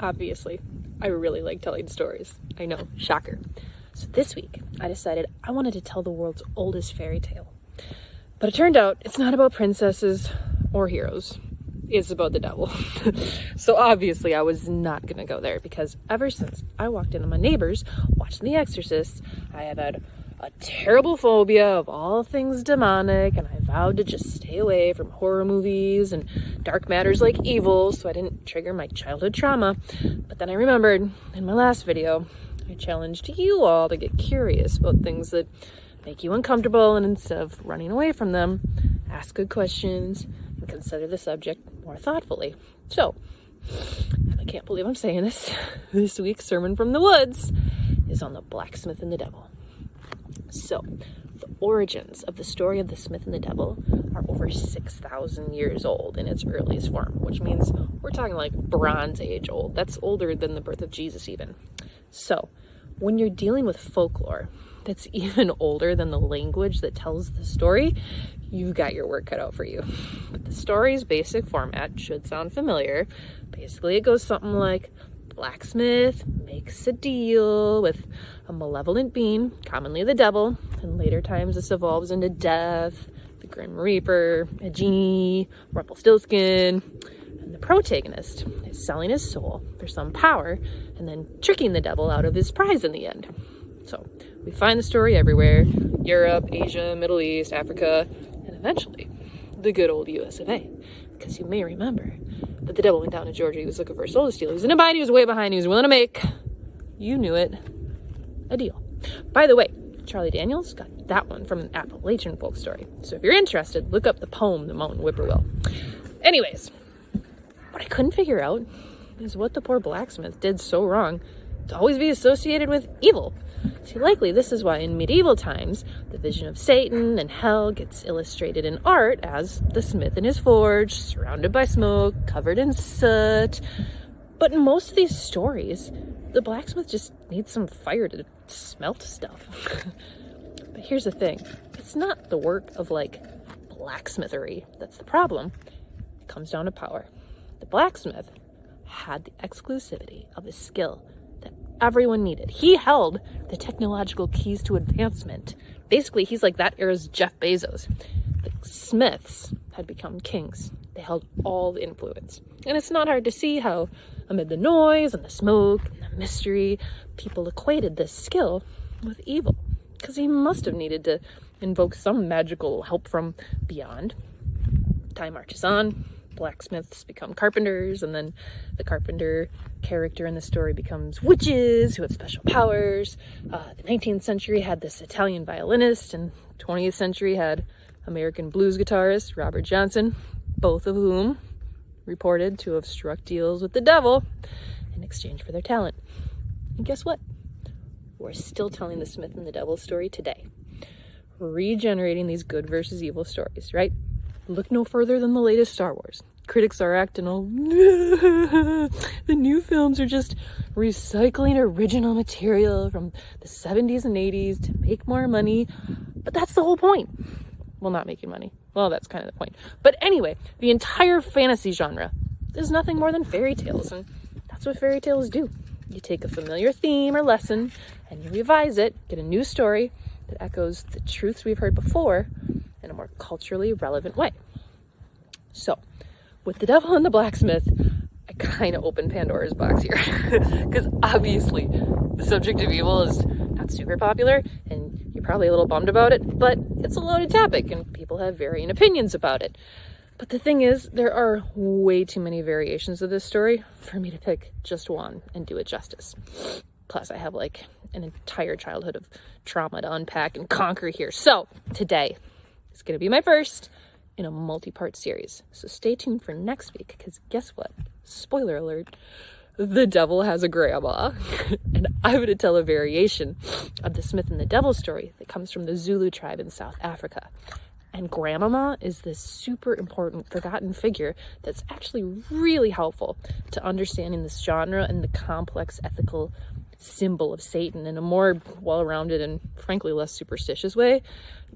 Obviously, I really like telling stories. I know, shocker. So this week, I decided I wanted to tell the world's oldest fairy tale. But it turned out it's not about princesses or heroes. It's about the devil. So obviously I was not gonna go there because ever since I walked into my neighbors watching The Exorcist, I have had a terrible phobia of all things demonic, and I vowed to just stay away from horror movies and dark matters like evil so I didn't trigger my childhood trauma. But then I remembered in my last video, I challenged you all to get curious about things that make you uncomfortable, and instead of running away from them, ask good questions and consider the subject more thoughtfully. So, I can't believe I'm saying this week's Sermon from the Woods is on the Blacksmith and the Devil. So, the origins of the story of the Smith and the Devil are over 6,000 years old in its earliest form, which means we're talking like Bronze Age old. That's older than the birth of Jesus even. So, when you're dealing with folklore that's even older than the language that tells the story, you've got your work cut out for you. But the story's basic format should sound familiar. Basically, it goes something like, blacksmith makes a deal with a malevolent being, commonly the devil. In later times, this evolves into death, the Grim Reaper, a genie, Rumpelstiltskin. And the protagonist is selling his soul for some power and then tricking the devil out of his prize in the end. So we find the story everywhere: Europe, Asia, Middle East, Africa, and eventually the good old US of A. Because you may remember that the devil went down to Georgia. He was looking for a soul to steal. He was in a bind. He was way behind. He was willing to make, you knew it, a deal. By the way, Charlie Daniels got that one from an Appalachian folk story. So if you're interested, look up the poem, The Mountain Whippoorwill. Anyways, what I couldn't figure out is what the poor blacksmith did so wrong to always be associated with evil. See, likely this is why in medieval times, the vision of Satan and hell gets illustrated in art as the smith in his forge, surrounded by smoke, covered in soot. But in most of these stories, the blacksmith just needs some fire to smelt stuff. But here's the thing. It's not the work of, blacksmithery that's the problem. It comes down to power. The blacksmith had the exclusivity of a skill that everyone needed. He held the technological keys to advancement. Basically, he's like that era's Jeff Bezos. The smiths had become kings. They held all the influence. And it's not hard to see how, amid the noise and the smoke and the mystery, people equated this skill with evil. Because he must have needed to invoke some magical help from beyond. Time marches on. Blacksmiths become carpenters, and then the carpenter character in the story becomes witches who have special powers. The 19th century had this Italian violinist, and 20th century had American blues guitarist Robert Johnson, both of whom reported to have struck deals with the devil in exchange for their talent. And guess what? We're still telling the Smith and the Devil story today, regenerating these good versus evil stories, right? Look no further than the latest Star Wars. Critics are acting all, the new films are just recycling original material from the 70s and 80s to make more money. But that's the whole point. Well, not making money. Well, that's kind of the point. But anyway, the entire fantasy genre is nothing more than fairy tales. And that's what fairy tales do. You take a familiar theme or lesson and you revise it, get a new story that echoes the truths we've heard before in a more culturally relevant way. So, with the devil and the blacksmith, I kind of opened Pandora's box here. Because obviously, the subject of evil is not super popular, and you're probably a little bummed about it, but it's a loaded topic, and people have varying opinions about it. But the thing is, there are way too many variations of this story for me to pick just one and do it justice. Plus, I have an entire childhood of trauma to unpack and conquer here. So, today is going to be my first in a multi-part series. So stay tuned for next week, because guess what? Spoiler alert, the devil has a grandma. And I'm going to tell a variation of the Smith and the Devil story that comes from the Zulu tribe in South Africa. And Grandmama is this super important forgotten figure that's actually really helpful to understanding this genre and the complex ethical symbol of Satan in a more well-rounded and frankly less superstitious way,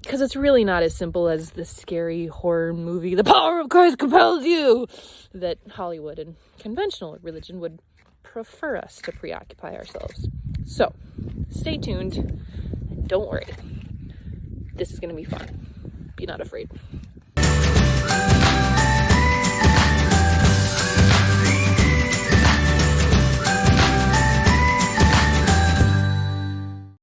because it's really not as simple as the scary horror movie, The Power of Christ Compels You, that Hollywood and conventional religion would prefer us to preoccupy ourselves. So stay tuned and don't worry. This is going to be fun. Be not afraid.